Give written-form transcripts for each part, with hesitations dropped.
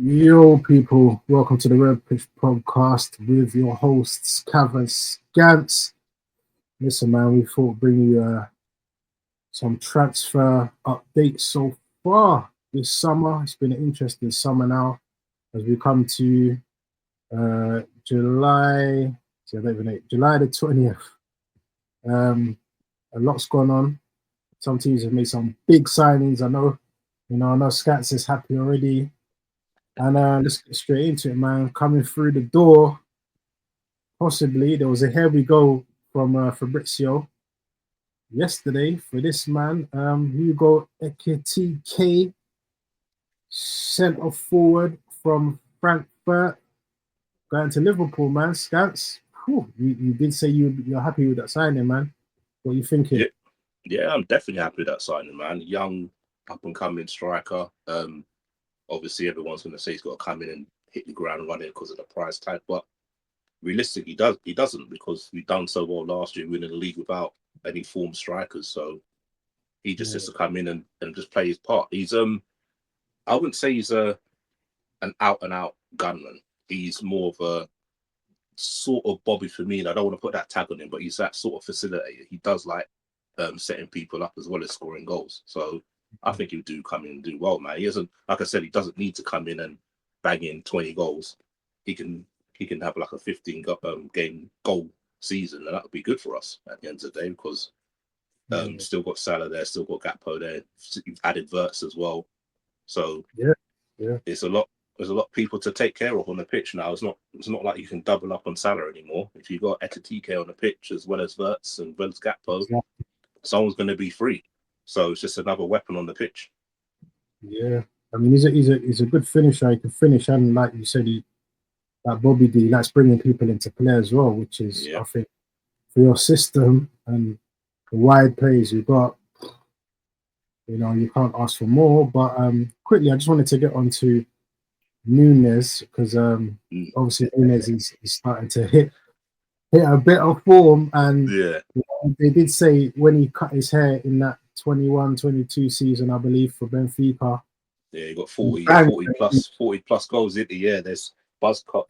Yo, people, welcome to the Red Pitch Podcast with your hosts, Cav Skants. Listen, man, we thought bring you some transfer updates so far this summer. It's been an interesting summer now as we come to July, July the 20th. A lot's gone on. Some teams have made some big signings. I know Skats is happy already. And let's get straight into it, man. Coming through the door, possibly there was a here we go from Fabrizio yesterday for this man. Hugo Ekitike, centre forward from Frankfurt, going to Liverpool, man. Scouts, you did say you're happy with that signing, man. What are you thinking? Yeah, I'm definitely happy with that signing, man. Young, up and coming striker. Obviously, everyone's going to say he's got to come in and hit the ground running because of the price tag, but realistically, he doesn't because we've done so well last year, winning the league without any form strikers. So he just has to come in and just play his part. He's I wouldn't say he's an out and out gunman. He's more of a sort of Bobby Firmino. I don't want to put that tag on him, but he's that sort of facilitator. He does like setting people up as well as scoring goals. So I think he'll come in and do well, man. He isn't, like I said, he doesn't need to come in and bang in 20 goals. He can have like a 15 game goal season, and that would be good for us at the end of the day because still got Salah there, still got Gakpo there. You've added Wirtz as well, so yeah, it's a lot. There's a lot of people to take care of on the pitch now. It's not like you can double up on Salah anymore. If you got Ekitike on the pitch as well as Wirtz and well as Gakpo, someone's going to be free. So it's just another weapon on the pitch. Yeah, I mean he's a good finisher. He can finish, and like you said, like Bobby D, that's bringing people into play as well, which is I think for your system and the wide plays you got, you can't ask for more. But quickly, I just wanted to get on to Nunes because obviously Nunes is starting to hit a bit of form, and they did say when he cut his hair in that 21-22 season, I believe, for Benfica. Yeah, he got 40 plus goals in the year. There's buzz cut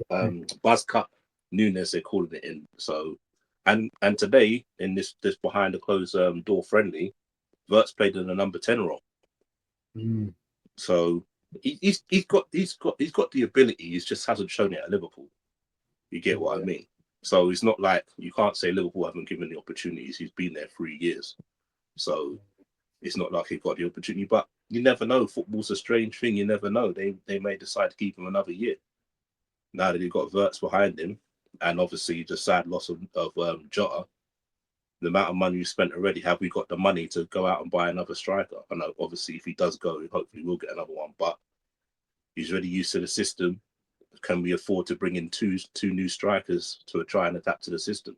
Nunes, they're calling it in. So and today in this behind the closed door friendly, Wirtz played in the number 10 role. So he's got the ability. He just hasn't shown it at Liverpool. You get what I mean? So it's not like you can't say Liverpool haven't given the opportunities. He's been there 3 years. So it's not like he got the opportunity, but you never know. Football's a strange thing. You never know. They may decide to keep him another year. Now that you've got Wirtz behind him, and obviously the sad loss of Jota, the amount of money you spent already, have we got the money to go out and buy another striker? I know, obviously, if he does go, hopefully we'll get another one, but he's already used to the system. Can we afford to bring in two new strikers to try and adapt to the system?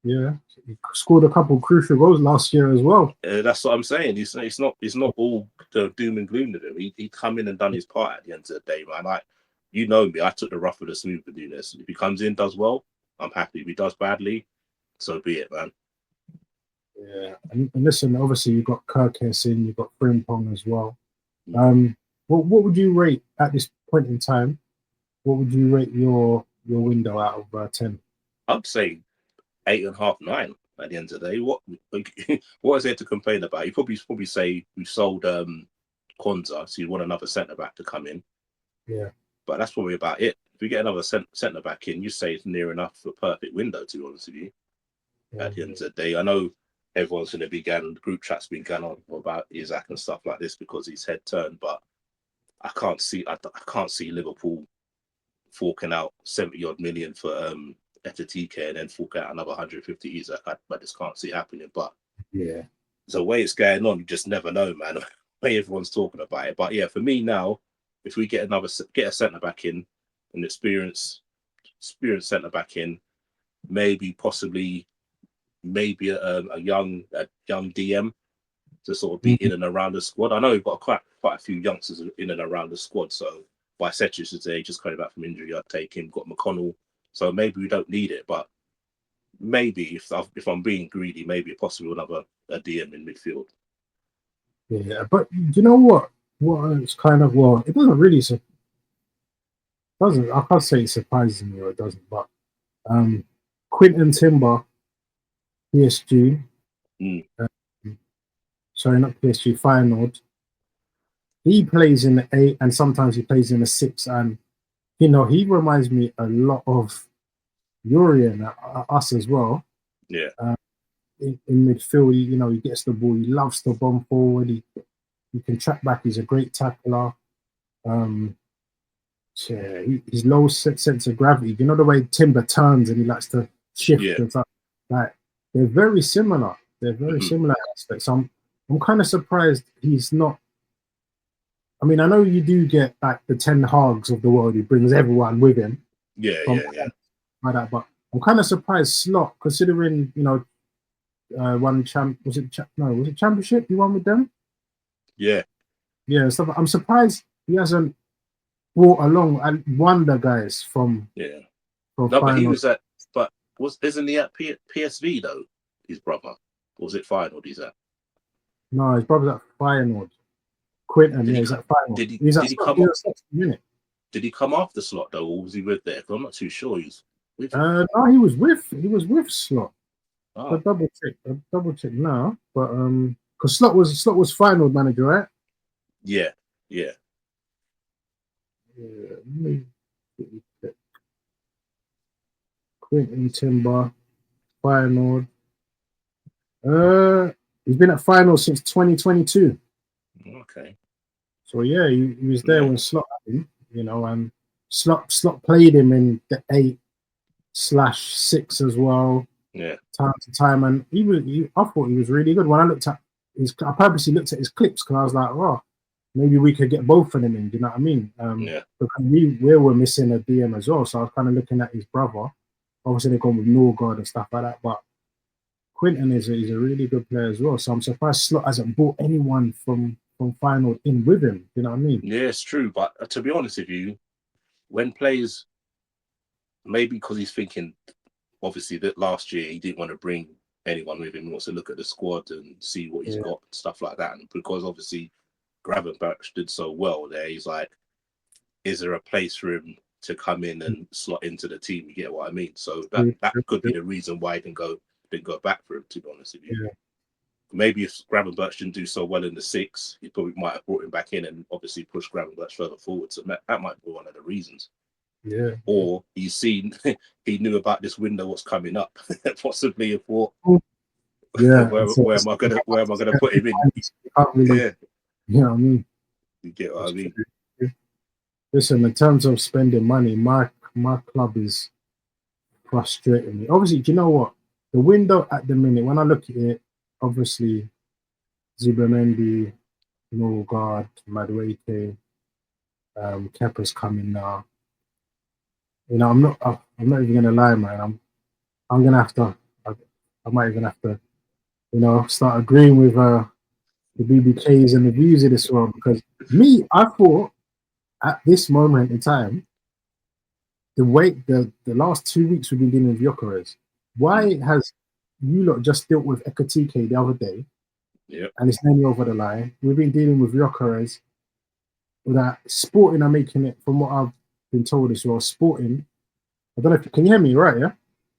Yeah, he scored a couple of crucial goals last year as well. That's what I'm saying. It's not all the doom and gloom to him. He come in and done his part at the end of the day, man. Like, you know me, I took the rough with the smooth with Nunes. If he comes in, does well, I'm happy. If he does badly, so be it, man. Yeah, and listen, obviously you've got Gyokeres in, you've got Frimpong as well. What would you rate at this point in time? What would you rate your window out of 10? I'd say 8.5, 9 at the end of the day. What is there to complain about? You probably say we sold Kwanzaa, so you want another centre back to come in. Yeah, but that's probably about it. If we get another centre back in, you say it's near enough for a perfect window. To be honest with you, at the end of the day, I know everyone's going to be the group chat's been going on about Isaac and stuff like this because his head turned, but I can't see Liverpool forking out 70-odd million for Ekitike and then fork out another 150 Isaac. I just can't see it happening. But yeah, the way it's going on, you just never know, man. The way everyone's talking about it. But yeah, for me now, if we get a centre back in, an experienced centre back in, possibly a young DM to sort of be in and around the squad. I know we've got quite a few youngsters in and around the squad. So Bicetic today, just coming back from injury, I'd take him. Got McConnell, so maybe we don't need it, but maybe if I'm being greedy, maybe possibly another DM in midfield. Yeah, but you know what? What it's kind of it doesn't really doesn't. I can't say it surprises me or it doesn't, but Quinton Timber, PSG. Mm. Sorry, not PSG. Feyenoord. He plays in the 8, and sometimes he plays in the 6, and he reminds me a lot of Yuri and us as well. Yeah. In midfield, he gets the ball. He loves to bomb forward. He can track back. He's a great tackler. Yeah, his low sense of gravity. You know the way Timber turns and he likes to shift and stuff. Like they're very similar. They're very similar aspects. I'm kind of surprised he's not. I mean, I know you do get like the Ten Hags of the world. He brings everyone with him. Yeah. Like that, but I'm kind of surprised Slot, considering one champ. Was it championship? You won with them? Yeah. Yeah. So I'm surprised he hasn't brought along wonder guys from. Yeah. From No, but he final. was at. But isn't he at PSV though? His brother. Or was it Feyenoord? He's at. No, his brother's at Feyenoord. Quinton, he's at Feyenoord. Did he come up? Did he come after Slot though, or was he with there? I'm not too sure. He's with. No, he was with Slot. Oh. I double check now, but because Slot was Feyenoord manager, right? Yeah. Let me check. Quinton Timber, Feyenoord. He's been at Feyenoord since 2022. Okay. So yeah, he was there when Slot happened, and Slot played him in the 8/6 as well. Yeah. Time to time, and I thought he was really good. When I purposely looked at his clips because I was like, "Oh, maybe we could get both of them in." Do you know what I mean? Because we were missing a DM as well, so I was kind of looking at his brother. Obviously, they've gone with Norgard and stuff like that, but Quinton is a really good player as well. So I'm surprised Slot hasn't brought anyone from Feyenoord in with him. You know what I mean? Yeah, it's true. But to be honest with you, when players, maybe because he's thinking, obviously that last year he didn't want to bring anyone with him. He wants to look at the squad and see what he's got and stuff like that. And because obviously Gravenberch did so well there, he's like, is there a place for him to come in and slot into the team? You get what I mean? So that could be the reason why he didn't go back for him, to be honest with you. Yeah. Maybe if Gravenberch didn't do so well in the 6, he probably might have brought him back in and obviously pushed Gravenberch further forward. So that might be one of the reasons. Yeah. Or he's seen, he knew about this window, what's coming up, possibly a thought. Yeah. where am I gonna put him in? Yeah. You know what I mean? You get what I mean? Listen, in terms of spending money, my club is frustrating me. Obviously, do you know what? The window at the minute, when I look at it, obviously Zubimendi, Norgard, Madueke, Kepa's coming now. I'm not even gonna lie, man. I'm gonna have to. I might even have to, start agreeing with the BBKs and the views of this world, because I thought at this moment in time, the last 2 weeks we've been dealing with Gyokeres. Why has you lot just dealt with Ekitike the other day? Yeah. And it's nearly over the line. We've been dealing with Gyokeres. That Sporting are making it, from what I've been told as well. Sporting, I don't know if can you hear me, right?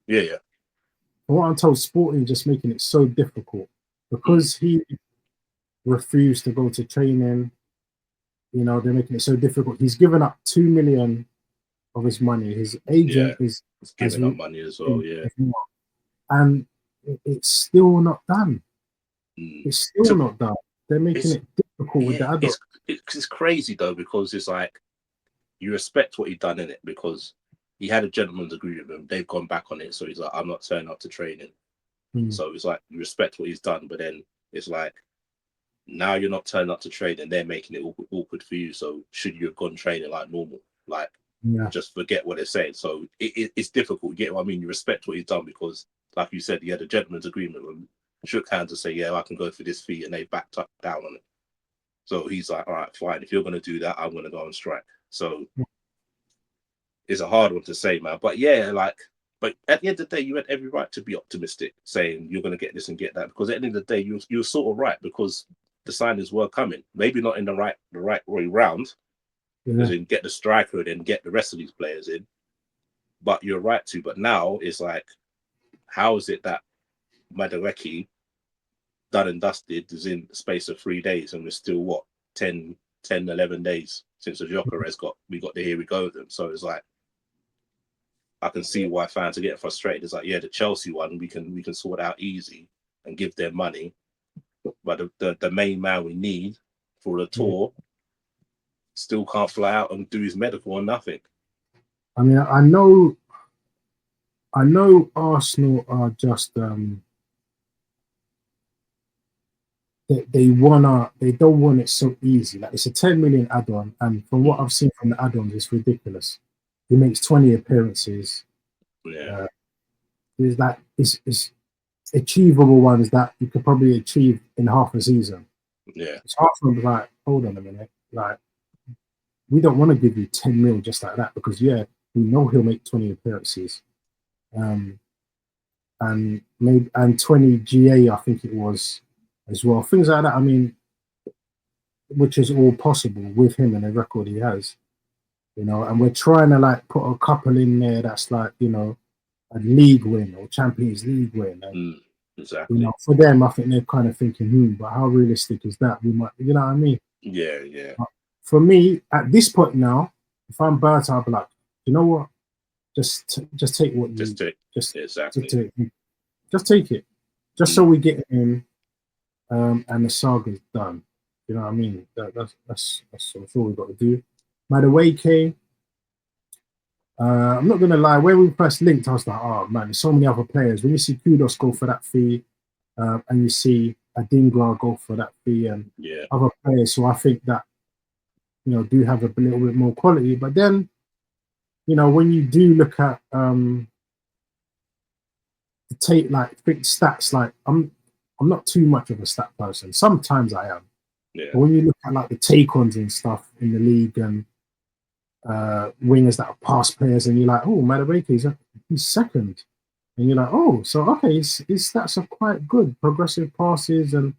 Yeah. Yeah. From what I'm told, Sporting just making it so difficult because he refused to go to training. They're making it so difficult. He's given up 2 million of his money. His agent is giving up money as well. Yeah, and it's still not done. It's still not done. They're making it difficult with the adult. It's crazy though, because it's like you respect what he's done in it, because he had a gentleman's agreement with him. They've gone back on it, so he's like, I'm not turning up to training. So it's like you respect what he's done, but then it's like now you're not turning up to training. They're making it awkward for you. So should you have gone training like normal? Like just forget what they're saying. So it's difficult. You get what I mean? You respect what he's done because, like you said, he had a gentleman's agreement with him, shook hands and say, yeah, I can go for this fee, and they backed up down on it. So he's like, all right, fine. If you're going to do that, I'm going to go on strike. So it's a hard one to say, man. But yeah, but at the end of the day, you had every right to be optimistic, saying you're going to get this and get that, because at the end of the day, you're sort of right, because the signings were coming. Maybe not in the right way round, As in get the striker and then get the rest of these players in. But you're right to. But now it's like, how is it that Madueke done and dusted is in the space of 3 days, and we're still what 10, 11 days since the Gyokeres got the here we go with them. So it's like, I can see why fans are getting frustrated. It's like, yeah, the Chelsea one we can sort out easy and give them money, but the main man we need for the tour still can't fly out and do his medical or nothing. I mean, I know Arsenal are just they don't want it so easy. Like, it's a 10 million add-on, and from what I've seen from the add-ons, it's ridiculous. He makes 20 appearances. Yeah, There's that it's achievable ones that you could probably achieve in half a season. Yeah, it's hard for them, like, hold on a minute, like, we don't want to give you 10 mil just like that, because we know he'll make 20 appearances, and maybe 20 GA, I think it was, as well. Things like that. I mean, which is all possible with him and the record he has, and we're trying to like put a couple in there that's like, a league win or Champions League win. And, exactly. For them, I think they're kind of thinking, but how realistic is that? We might, you know what I mean? Yeah. But for me, at this point now, if I'm Berta, I'll be like, you know what? Just take what you just take it, just so we get in, and the saga's done. You know what I mean? That's all we've got to do. By the way, Kay, I'm not gonna lie. When we first linked, I was like, oh man, there's so many other players. When you see Kudos go for that fee, and you see Adingra go for that fee, and other players, so I think that do have a little bit more quality. But then, when you do look at take like big stats, like I'm not too much of a stat person. Sometimes I am. Yeah. But when you look at like the take-ons and stuff in the league, and wingers that are past players, and you're like, oh, Madueke, he's second, and you're like, oh, so okay, his stats are quite good, progressive passes, and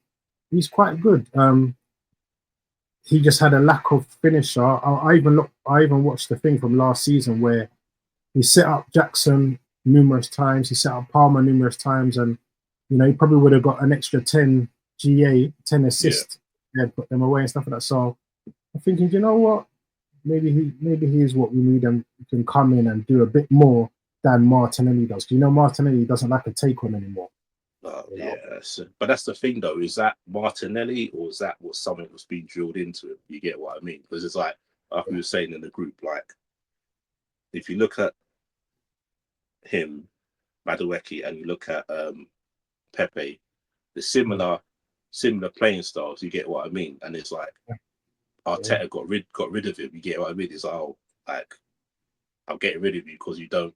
he's quite good. He just had a lack of finisher. I even watched the thing from last season where he set up Jackson numerous times, he set up Palmer numerous times, and he probably would have got an extra 10 GA, 10 assists, and put them away and stuff like that. So I'm thinking, you know what? Maybe he is what we need, and he can come in and do a bit more than Martinelli does. Martinelli doesn't like a take on anymore. But that's the thing, though. Is that Martinelli, or is that what something was being drilled into him? You get what I mean? Because it's like we were saying in the group, like, if you look at him, Madueke, and you look at Pepe, the similar playing styles. You get what I mean? And it's like Arteta got rid of him. You get what I mean? It's like, I'm getting rid of you because you don't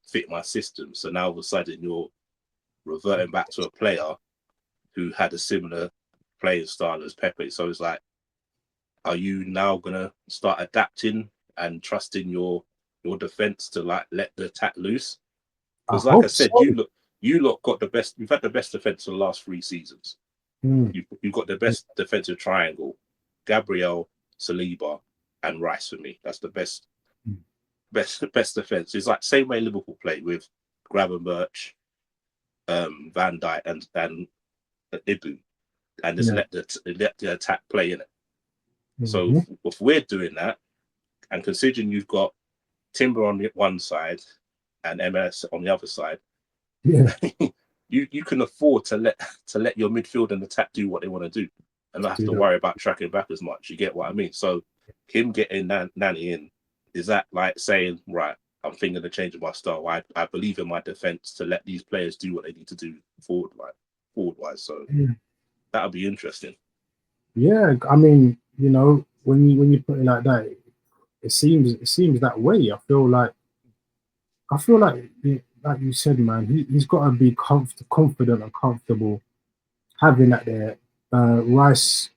fit my system. So now all of a sudden you're reverting back to a player who had a similar playing style as Pepe. So it's like, are you now gonna start adapting and trusting your defense to like let the attack loose? Because like I said, you lot got the best. You've had the best defense for the last 3 seasons. You've got the best defensive triangle: Gabriel, Saliba, and Rice. For me, that's the best defense. It's like same way Liverpool play with Gravenberch, Van Dijk, and Ibu, and just let the attack play in it. So if we're doing that, and considering you've got Timber on the one side and MS on the other side, you can afford to let your midfield and attack do what they want to do, and not have to worry about tracking back as much. You get what I mean? So him getting Nani in, is that like saying, right, I'm thinking of changing my style. I believe in my defense to let these players do what they need to do forward wise. So that'll be interesting. Yeah, I mean, when you put it like that, it seems that way. I feel like you said, man, he's got to be confident and comfortable having that there. Rice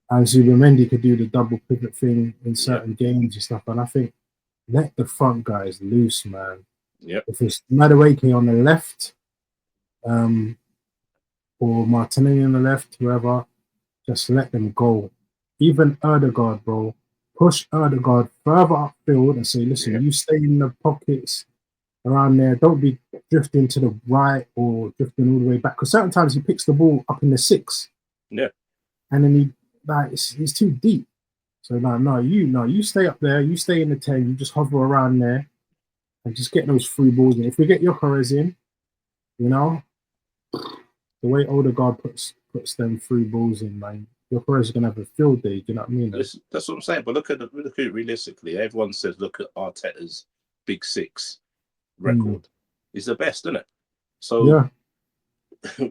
and Zubimendi could do the double pivot thing in certain games and stuff, and I think let the front guys loose, man. If it's Madueke on the left, or Martinelli on the left, whoever, just let them go. Even Erdegaard, bro, push Erdegaard further upfield and say, listen, you stay in the pockets around there. Don't be drifting to the right or drifting all the way back. Because certain times he picks the ball up in the 6. Yeah. And then he's too deep. So you stay up there, you stay in the 10, you just hover around there and just get those free balls in. If we get Gyokeres in, the way Odegaard puts them free balls in, man, Gyokeres is gonna have a field day. Do you know what I mean? That's what I'm saying. But look at it realistically. Everyone says look at Arteta's Big 6 record. It's the best, isn't it? So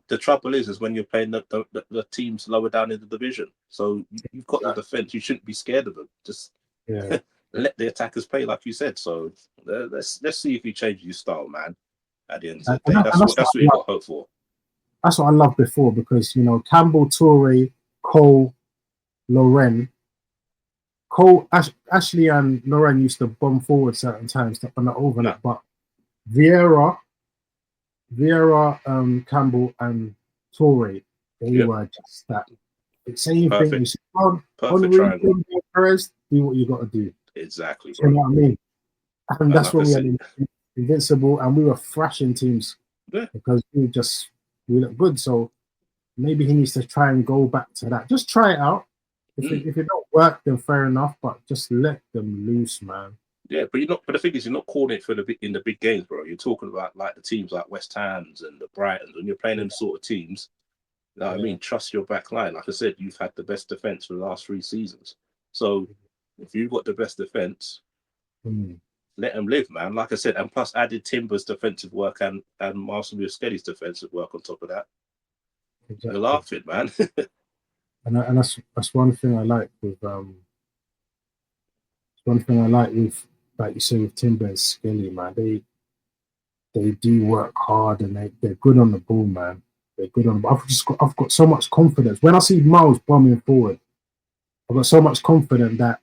the trouble is when you're playing the teams lower down in the division. So you've got the defense. You shouldn't be scared of them. Just let the attackers play, like you said. So let's see if you change your style, man. At the end of the day, that's what you got hope for. That's what I loved before because Campbell, Toure, Cole, Loren. Ashley and Loren used to bomb forward certain times on the overlap, but Vieira, Campbell, and Toure, they were just that same thing. Perfect triangle. Perez, do what you got to do. Exactly, bro. You know what I mean? And that's when we had invincible, and we were thrashing teams because we look good. So maybe he needs to try and go back to that. Just try it out. If it don't work, then fair enough. But just let them loose, man. Yeah, but you're not. But the thing is, you're not calling it in the big games, bro. You're talking about like the teams like West Ham's and the Brightons. When you're playing them sort of teams, you know what I mean? Trust your back line. Like I said, you've had the best defense for the last 3 seasons. So if you've got the best defense, let them live, man. Like I said, and plus added Timber's defensive work and Marcel Skelly's defensive work on top of that. Exactly. You're laughing, man. and that's one thing I like with like you say with Timber and Skelly, man. They do work hard and they're good on the ball, man. They're good on the ball. I've got so much confidence. When I see Miles bombing forward, I've got so much confidence that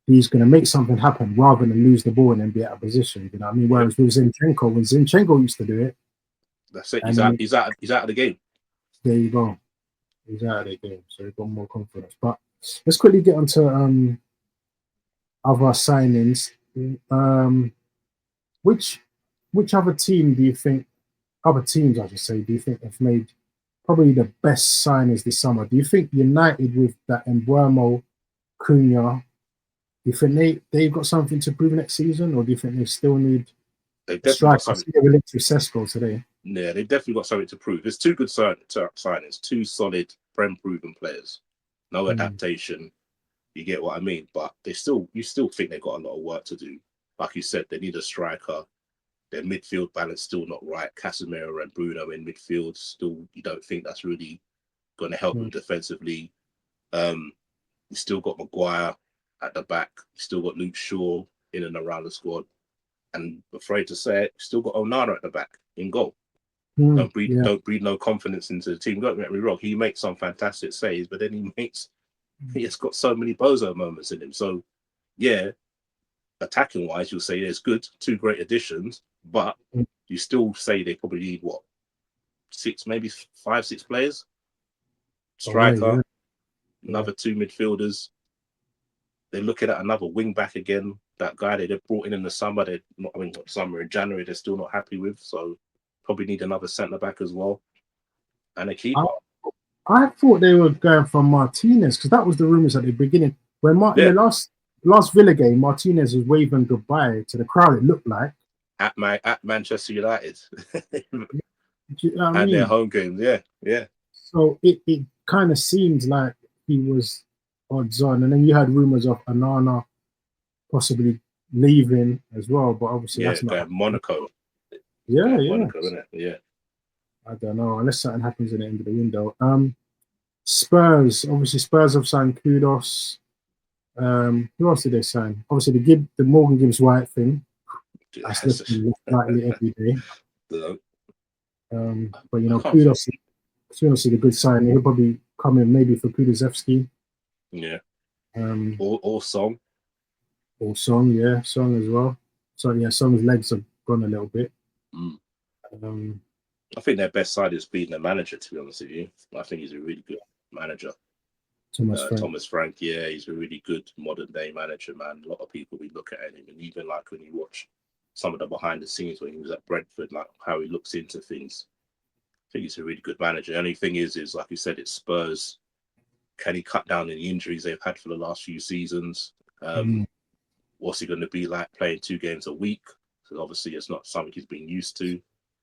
he's going to make something happen rather than lose the ball and then be out of position. You know what I mean? Whereas with Zinchenko, when Zinchenko used to do it, that's it. He's out of the game. There you go. He's out of the game, so he's got more confidence. But let's quickly get onto other signings. Which other team do you think? Other teams, I should say, do you think have made probably the best signings this summer? Do you think United with that Embuemo, Cunha? Do you think they've got something to prove next season, or do you think they still need a striker? I see they linked with Sesko today. Yeah, they've definitely got something to prove. There's 2 good signings, 2 solid Prem-proven players. No adaptation. You get what I mean? But you still think they've got a lot of work to do. Like you said, they need a striker. Their midfield balance still not right. Casemiro and Bruno in midfield still, you don't think that's really going to help them defensively. You still got Maguire at the back. You still got Luke Shaw in and around the squad. And afraid to say it, still got Onana at the back in goal. Don't breed no confidence into the team. Don't get me wrong, he makes some fantastic saves, but then he has got so many bozo moments in him. So yeah, attacking wise, you'll say it's good, 2 great additions, but you still say they probably need 6, maybe 5, 6 players. Striker, another 2 midfielders. They're looking at another wing back again. That guy they brought in the summer, in January, they're still not happy with. So probably need another centre back as well, and a keeper. I thought they were going for Martinez because that was the rumours at the beginning. When in the last Villa game, Martinez was waving goodbye to the crowd. It looked like at Manchester United, you know and their home games. Yeah. So it kind of seemed like he was odds on, and then you had rumours of Onana possibly leaving as well, but obviously that's not Monaco. Monaco, isn't it? Yeah. I don't know, unless something happens at the end of the window. Spurs have signed Kudos. Who else did they sign? Obviously the Morgan Gibbs White thing. That's lifting slightly every day. But Kudos is a good sign. He'll probably come in maybe for Kudasevsky. Yeah. Or Song. Or Song, yeah, Song as well. So yeah, Song's legs have gone a little bit. I think their best side is being the manager, to be honest with you. I think he's a really good manager. Thomas Frank, yeah, he's a really good modern day manager, man. A lot of people we look at him, and even like when you watch some of the behind the scenes when he was at Brentford, like how he looks into things. I think he's a really good manager. The only thing is like you said, it's Spurs. Can he cut down on the injuries they've had for the last few seasons? What's he going to be like playing 2 games a week? Because obviously it's not something he's been used to.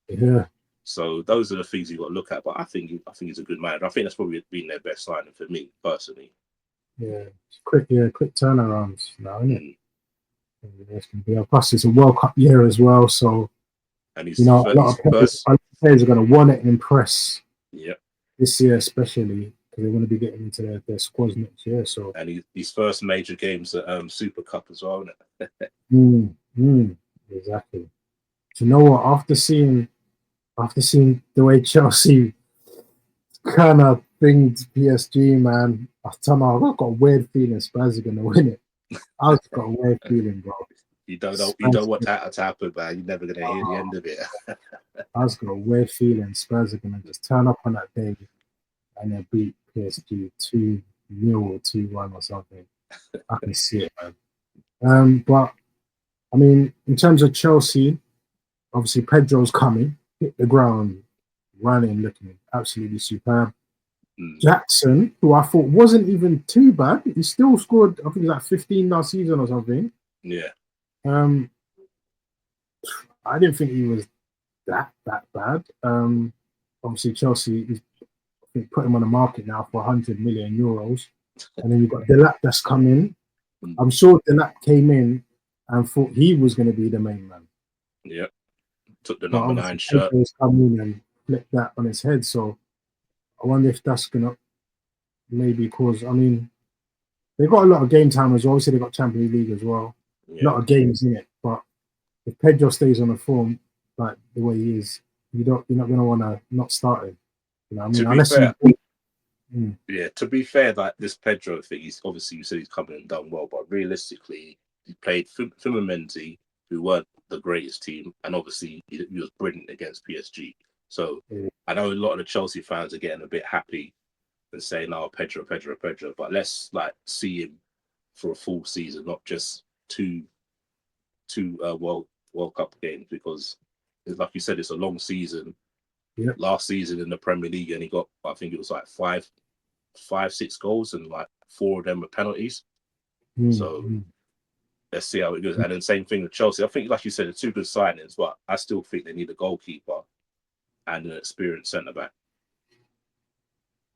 Yeah. So those are the things you've got to look at. But I think he's a good manager. I think that's probably been their best signing for me personally. Yeah, quick turnarounds now, isn't it? It's going to be plus it's a World Cup year as well, so and a lot of players are going to want to impress. Yeah. This year especially because they want to be getting into their squads next year. So and his first major games at Super Cup as well, isn't it? Exactly. Do you know what? After seeing the way Chelsea kind of binged PSG, man, I've got a weird feeling Spurs are going to win it. I've got a weird feeling, bro. You don't want that to happen, man. You're never going to hear the end of it. I've got a weird feeling Spurs are going to just turn up on that day and they beat PSG 2-0 or 2-1 or something. I can see it, man. But I mean, in terms of Chelsea, obviously Pedro's coming, hit the ground running, looking absolutely superb. Jackson, who I thought wasn't even too bad, he still scored, I think it was like 15 last season or something. Yeah. I didn't think he was that bad. Obviously Chelsea put him on the market now for 100 million euros. And then you've got Delap that's come in. I'm sure Delap came in and thought he was going to be the main man. Yeah. Took the number 9 shirt. Come in and flipped that on his head. So I wonder if that's going to maybe cause, I mean, they've got a lot of game time as well. Obviously, they've got Champions League as well. Yeah. A lot of games in it. But if Pedro stays on the form like the way he is, you're not going to want to not start him. You know what I mean? Unless fair, yeah, to be fair, like this Pedro thing, you said he's come in and done well, but realistically, he played Fumamendi, who weren't the greatest team, and obviously he was brilliant against PSG. So I know a lot of the Chelsea fans are getting a bit happy and saying, "Oh, Pedro," but let's like see him for a full season, not just two World Cup games, because like you said, it's a long season. Yeah. Last season in the Premier League, and he got, I think it was like 6 goals, and like 4 of them were penalties. So let's see how it goes. And then same thing with Chelsea. I think, like you said, they're 2 good signings, but I still think they need a goalkeeper and an experienced centre back.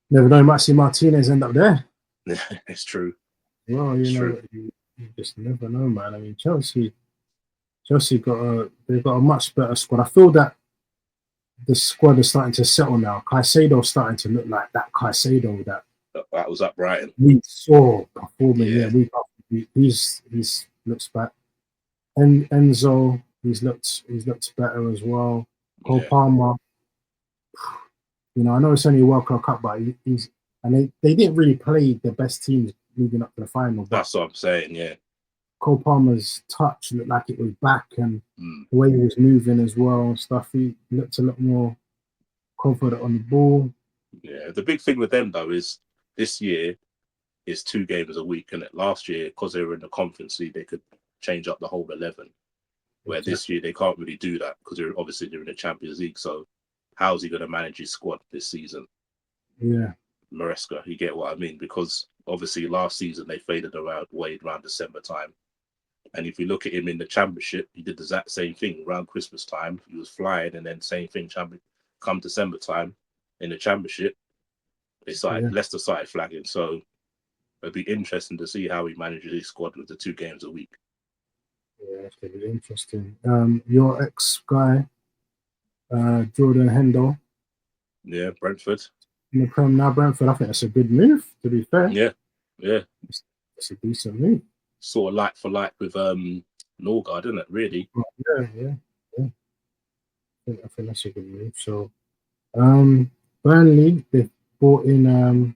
Never know, might see Martinez end up there. It's true. Well, you just never know, man. I mean, Chelsea they've got a much better squad. I feel that the squad is starting to settle now. Caicedo's starting to look like that Caicedo that was at Brighton. We saw performing, week after week. He's looks back. And Enzo, he's looked better as well. Cole Palmer, I know it's only a World Cup, but they didn't really play the best teams moving up to the final. But that's what I'm saying, yeah. Cole Palmer's touch looked like it was back, and the way he was moving as well and stuff, he looked a lot more confident on the ball. Yeah, the big thing with them though is this year is 2 games a week, and last year, because they were in the Conference League, they could change up the whole 11. Where this year they can't really do that because they're in the Champions League. So how's he going to manage his squad this season? Yeah, Maresca, you get what I mean? Because obviously last season they faded away around December time. And if you look at him in the Championship, he did the exact same thing around Christmas time. He was flying, and then same thing come December time in the Championship. Leicester started flagging. So it'd be interesting to see how he manages his squad with the 2 games a week. Yeah, it's going to be interesting. Your ex-guy, Jordan Hendo. Yeah, Brentford. In the Prem now, Brentford. I think that's a good move, to be fair. Yeah. It's a decent move. Sort of like for like with Norgard, isn't it, really? Yeah. I think that's a good move. So, Burnley, they've brought in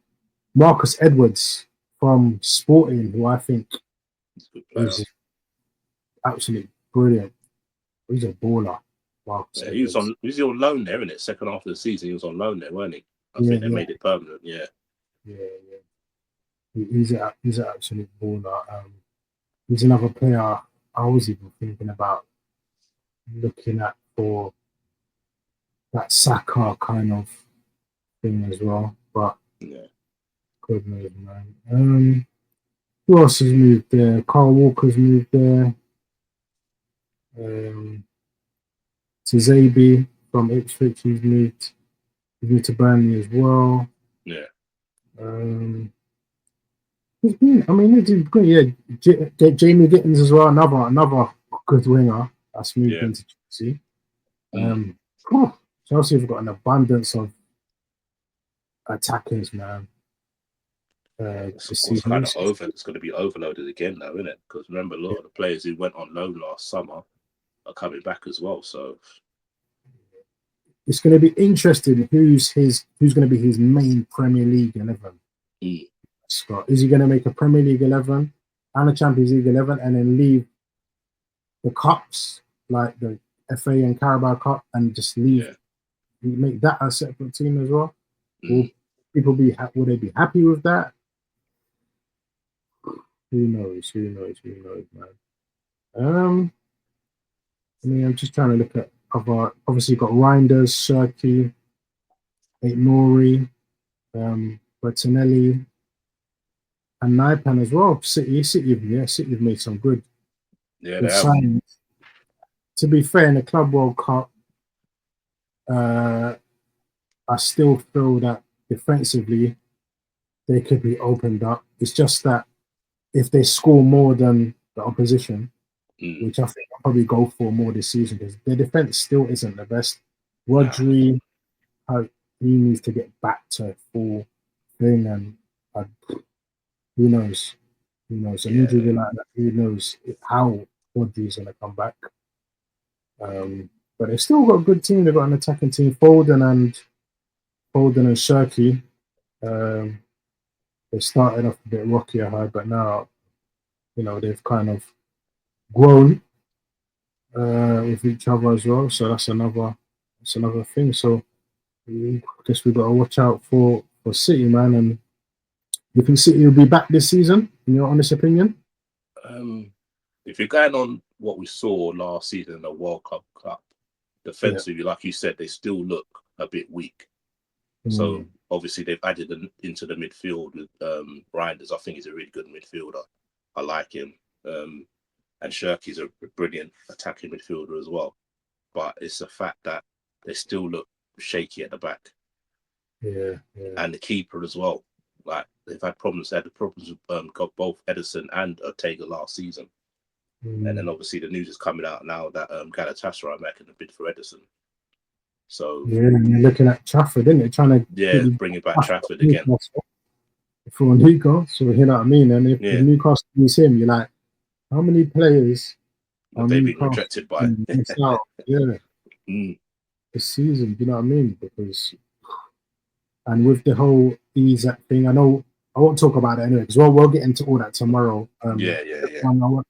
Marcus Edwards from Sporting, who I think is absolutely brilliant. He's a baller. He was on loan there, isn't it? Second half of the season, he was on loan there, weren't he? I think they made it permanent. Yeah. He's an absolute baller. He's another player I was even thinking about looking at for that Saka kind of thing as well. But Yeah. good move, man. Who else has moved there? Carl Walker's moved there. Tuzabe from Ipswich, he's moved to Burnley as well. Yeah. He's been, I mean, he's good. Yeah, Jamie Gittins as well, another good winger that's moved into Chelsea. Chelsea have got an abundance of attackers, man. It's This of course season. kind of over. It's going to be overloaded again now, isn't it? Because remember, a lot of the players who went on loan last summer are coming back as well. So it's going to be interesting. Who's going to be his main Premier League 11? Scott, is he going to make a Premier League 11 and a Champions League 11, and then leave the cups like the FA and Carabao Cup and just leave? Yeah. Make that a separate team as well. Will people will they be happy with that? Who knows, man. I mean, I'm just trying to look at other. Obviously, you've got Reinders, Shirky, Nori, Bertinelli, and Naipan as well. City have made some good signings. To be fair, in the Club World Cup, I still feel that defensively they could be opened up. It's just that if they score more than the opposition, which I think I'll probably go for more this season, because their defense still isn't the best. Rodri, he needs to get back to full thing, and who knows? An injury like that, who knows how Rodri's going to come back. But they've still got a good team. They've got an attacking team. Foden and Shirky. They started off a bit rocky, I heard, but now, they've kind of grown with each other as well. So that's another thing. So I guess we've got to watch out for City, man. And you think City will be back this season, in your honest opinion? If you're going on what we saw last season in the World Cup, defensively, like you said, they still look a bit weak. So obviously they've added them into the midfield with Reinders. I think he's a really good midfielder. I like him. And Shirky's a brilliant attacking midfielder as well. But it's the fact that they still look shaky at the back. Yeah. And the keeper as well. Like they've had problems. They had the problems with got both Edison and Ortega last season. And then obviously the news is coming out now that Galatasaray are making a bid for Edison. So and you're looking at Trafford, isn't it? Trying to bring it back Trafford again for Newcastle. So you know what I mean. And if Newcastle use him, you're like, how many players are they being rejected by? This season, you know what I mean? Because and with the whole Isaac thing, I know I won't talk about it anyway because we'll get into all that tomorrow. I want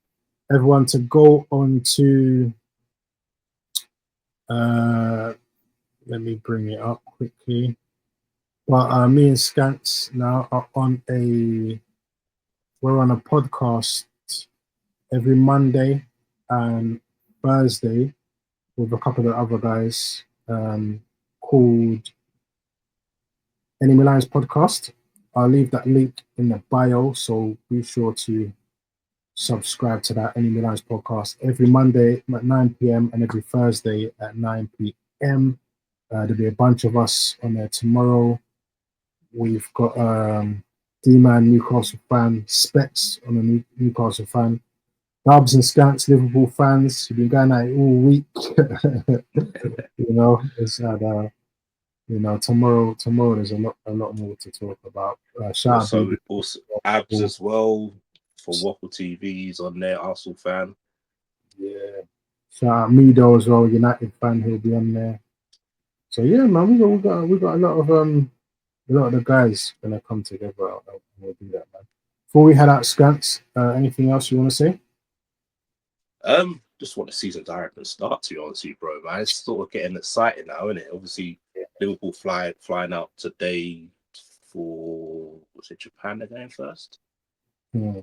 everyone to go on to. Let me bring it up quickly. But me and Skants now are we're on a podcast every Monday and Thursday with a couple of other guys called Any Milan's Podcast. I'll leave that link in the bio, so be sure to subscribe to that Any Milan's Podcast every Monday at 9 p.m. and every Thursday at 9 p.m. There'll be a bunch of us on there tomorrow. We've got D-Man Newcastle fan, Specs on a Newcastle fan, Dubs and Skants Liverpool fans who've been going at it all week. It's tomorrow there's a lot more to talk about. Also Abs as well for Waffle TV's on there, Arsenal fan. Yeah. Shout out Mido as well, United fan, he'll be on there. So yeah, man, we got a lot of the guys gonna come together and we'll do that, man. Before we head out, Skants, anything else you want to say? Just want the season to start, to be honest with you, bro, man. It's sort of getting exciting now, isn't it? Obviously, Liverpool flying out today for was it Japan they're going first? Yeah.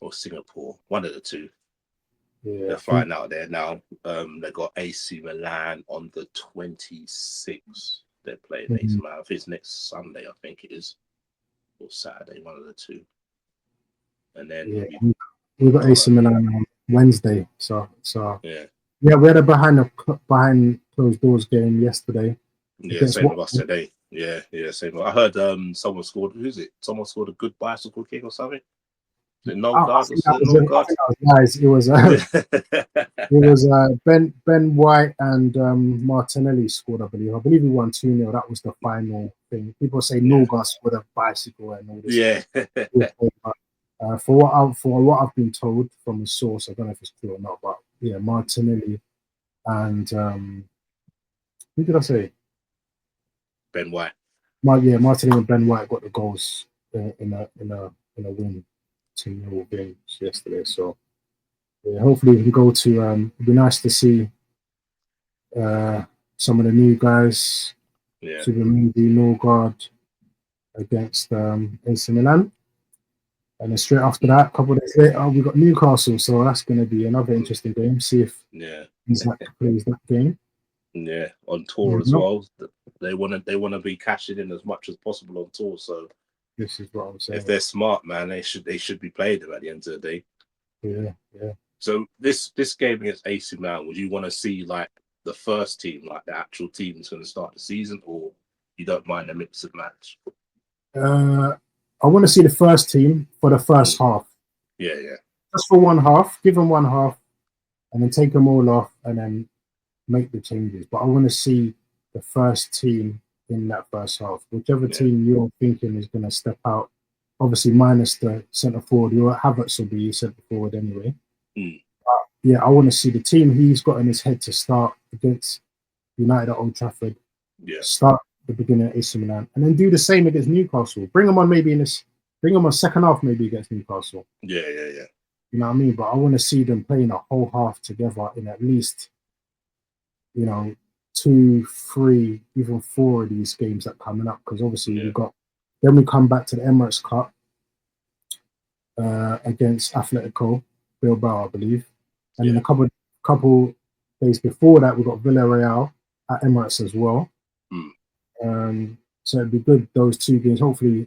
Or Singapore? One of the two. Yeah, They're flying out there now. They got AC Milan on the 26th. They're playing AC Milan. I think it's next Sunday, I think it is. Or Saturday, one of the two. And then we got AC Milan on Wednesday. So yeah, we had a behind closed doors game yesterday. Yeah, same with us today. Yeah, same. I heard someone scored. Who's it? Someone scored a good bicycle kick or something. Is it Norgard? Guys, it was Ben White and Martinelli scored. I believe we won 2-0. That was the final thing. People say Norgard scored a bicycle and all this. Yeah. For what I've been told from a source, I don't know if it's true or not, but yeah, Martinelli and who did I say? Ben White. Martinelli and Ben White got the goals in a win 2-0 games yesterday. So yeah, hopefully we can go to. It'd be nice to see some of the new guys. Yeah. Subamindi, Norgard against AC Milan. And then straight after that, a couple of days later, we got Newcastle. So that's going to be another interesting game. See if Isaac plays that game. Yeah, on tour as well. They want to be cashing in as much as possible on tour. So this is what I'm saying. If they're smart, man, they should be playing them at the end of the day. Yeah. So this game against AC Milan, would you want to see like the first team, like the actual team that's going to start the season, or you don't mind a mix of match? I want to see the first team for the first half. Yeah. Just for one half, give them one half, and then take them all off, and then make the changes. But I want to see the first team in that first half. Whichever team you're thinking is going to step out, obviously minus the centre forward. Your Havertz will be centre forward anyway. I want to see the team he's got in his head to start against United at Old Trafford. Yeah. Start the beginning at AC Milan, and then do the same against Newcastle. Bring them on bring them on second half maybe against Newcastle. Yeah. You know what I mean? But I want to see them playing a whole half together in at least, 2, 3, even 4 of these games that are coming up. Because obviously we come back to the Emirates Cup against Atletico Bilbao, I believe. And then a couple days before that, we got Villarreal at Emirates as well. So it'd be good, those 2 games. Hopefully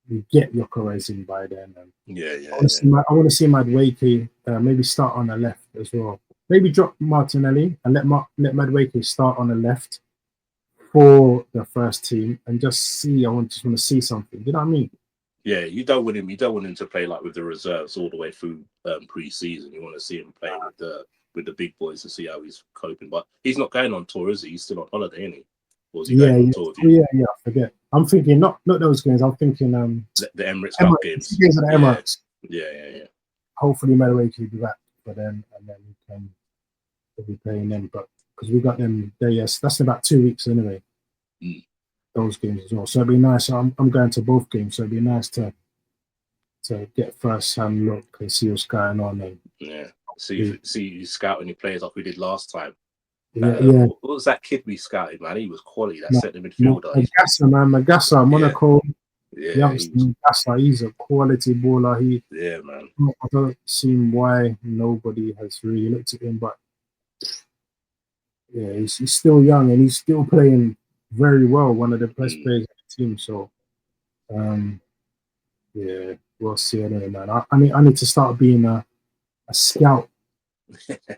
we get Gyokeres in by then. And I want to see Madueke maybe start on the left as well. Maybe drop Martinelli and let Madueke start on the left for the first team and just see. I just want to see something. You know what I mean? Yeah, you don't want him to play like with the reserves all the way through pre-season. You want to see him play with the big boys to see how he's coping. But he's not going on tour, is he? He's still on holiday, isn't he? Or is he going on tour? Yeah. I forget. I'm thinking not those games. I'm thinking the Emirates Cup games. Games at the Emirates. Yeah. Hopefully, Madueke will be back for them, and then we'll be playing them. But because we got them there, that's in about 2 weeks anyway. Those games as well. So it'd be nice. I'm going to both games, so it'd be nice to get first-hand look and see what's going on. And see you scouting your players like we did last time. What was that kid we scouted, man? He was quality. That centre midfielder. Magassa, Monaco. Yeah, Magassa, he's a quality baller. Man. I don't see why nobody has really looked at him, but he's still young and he's still playing very well. One of the best players in the team. So, we'll see anyway, man. I need to start being a scout.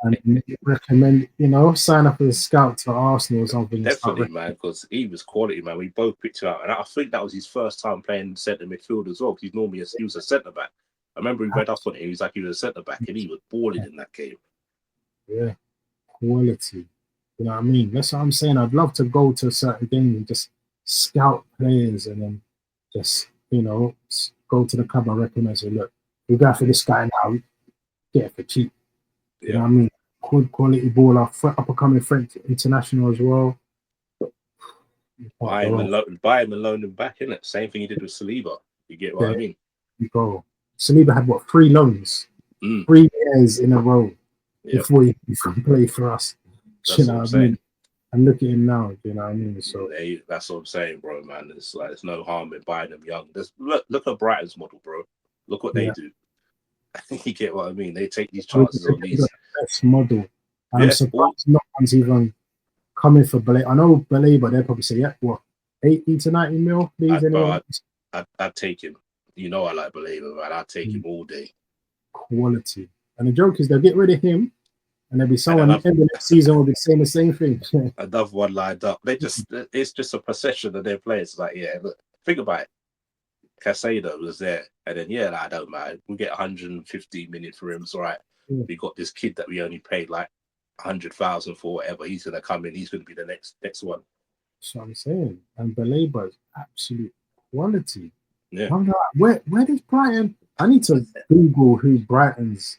And recommend, sign up as a scout to Arsenal or something. Definitely, man, because he was quality, man. We both picked him out, and I think that was his first time playing centre midfield as well. Because he was a centre back. I remember we read up on him. He was a centre back, and he was balling in that game. Yeah, quality. You know what I mean? That's what I'm saying. I'd love to go to a certain game and just scout players, and then just go to the club and recommend and say, look, we go for this guy now. Get it for cheap. You know what I mean? Good quality baller, up-and-coming French international as well. Buy him and loan him back, innit? Same thing he did with Saliba. You get what I mean? You go. Saliba had 3 loans? 3 years in a row before he played for us. That's what I'm saying. And look at him now. Do you know what I mean? So that's what I'm saying, bro, man. It's like there's no harm in buying them young. Look at Brighton's model, bro. Look what they do. You get what I mean? They take these chances on these. Best model. I'm surprised no one's even coming for Ballet. I know Ballet, but they'll probably say, yeah, what, 80 to 90 mil, please? I'd take him. You know I like Ballet, man. I'd take him all day. Quality. And the joke is they'll get rid of him, and there'll be someone in the next season will be saying the same thing. Another one lined up. It's just a procession of their players. Like, yeah, look, think about it. Casado was there, and then I don't mind. We get 150 million for him. It's all right. We got this kid that we only paid like 100,000 for, whatever. He's gonna come in. He's gonna be the next one. That's what I'm saying. And Baleba is absolute quality. Yeah. Where does Brighton? I need to Google who Brighton's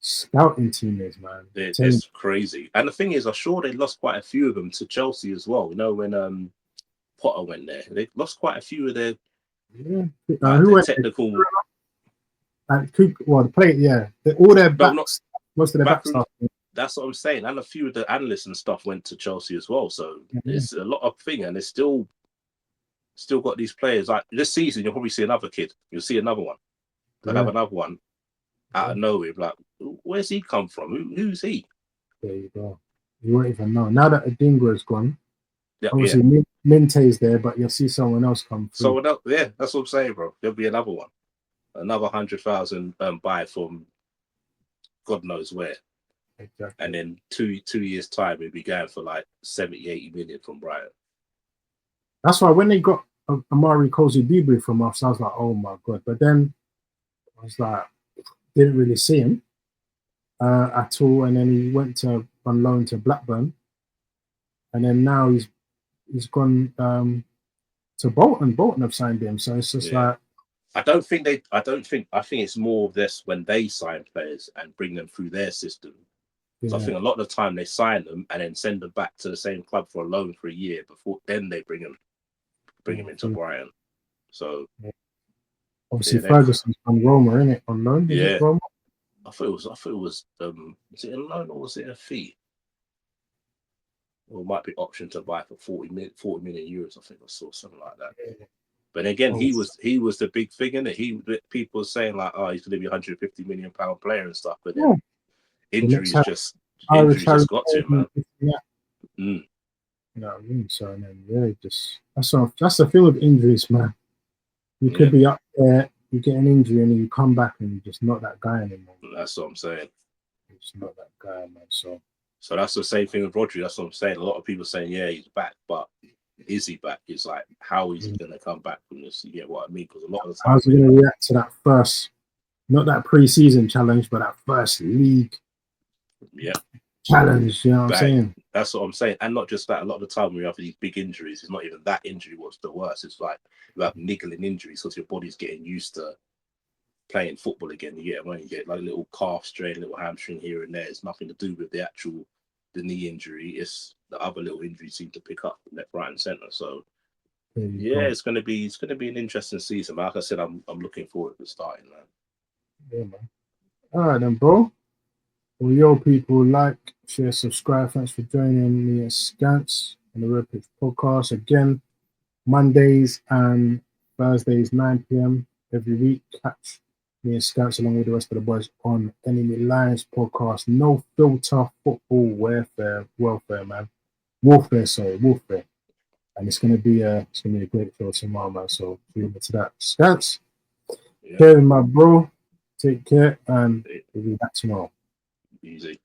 scouting team is, man. It's crazy. And the thing is, I'm sure they lost quite a few of them to Chelsea as well. You know, when Potter went there, they lost quite a few of their who went technical. Well, all their backs, most of their back stuff. That's what I'm saying. And a few of the analysts and stuff went to Chelsea as well. So it's a lot of thing, and it's still got these players. Like this season, you'll probably see another kid. You'll see another one. They'll have another one out of nowhere. Like, where's he come from? Who's he? There you go. You won't even know. Now that Adingra is gone, obviously Minte's there, but you'll see someone else come through. Someone else, that's what I'm saying, bro. There'll be another one. Another 100,000 buy from God knows where. Exactly. And then two years' time, it began for like 70, 80 million from Brighton. That's why when they got Amari Cozy-Dewberry from us, I was like, oh my God. But then I was like, didn't really see him at all. And then he went on loan to Blackburn. And then now he's gone to Bolton. Bolton have signed him. So it's just like, I think it's more of this when they sign players and bring them through their system. So I think a lot of the time they sign them and then send them back to the same club for a loan for a year before then they bring them into Brighton. So obviously Ferguson's from Roma, isn't it? On loan? Yeah. I thought it was was it a loan or was it a fee? Or it might be option to buy for 40 million euros, I think I saw something like that. Yeah. But again, he was the big thing, innit? People were saying like, oh, he's going to be £150 million player and stuff, but then injuries just got to him, man. You know what I mean? So then that's the thing with injuries, man. You could be up there, you get an injury, and then you come back and you're just not that guy anymore. That's what I'm saying. You're just not that guy, man. So that's the same thing with Rodri. That's what I'm saying. A lot of people saying, yeah, he's back, but is he back? It's like, how is he going to come back from this? You get what I mean? Because a lot of the time, how's he going to react to that first, not that pre-season challenge, but that first league challenge? You know what I'm saying? That's what I'm saying. And not just that. A lot of the time, when you have these big injuries, it's not even that injury what's the worst. It's like you have niggling injuries because your body's getting used to playing football again. You get like a little calf strain, a little hamstring here and there. It's nothing to do with the knee injury. It's the other little injuries seem to pick up left, right, and centre. So it's going to be an interesting season. Like I said, I'm looking forward to starting, man. Yeah, man. All right, then, bro. Well, yo, people, like, share, subscribe. Thanks for joining me at Skants on the Red Pitch Podcast. Again, Mondays and Thursdays, 9 p.m. every week. Catch me and Skants along with the rest of the boys on Enemy Lions Podcast. No filter football welfare, man. Warfare. And it's gonna be a great show tomorrow, man. So remember to that. Skants, my bro. Take care, and we'll be back tomorrow. Easy.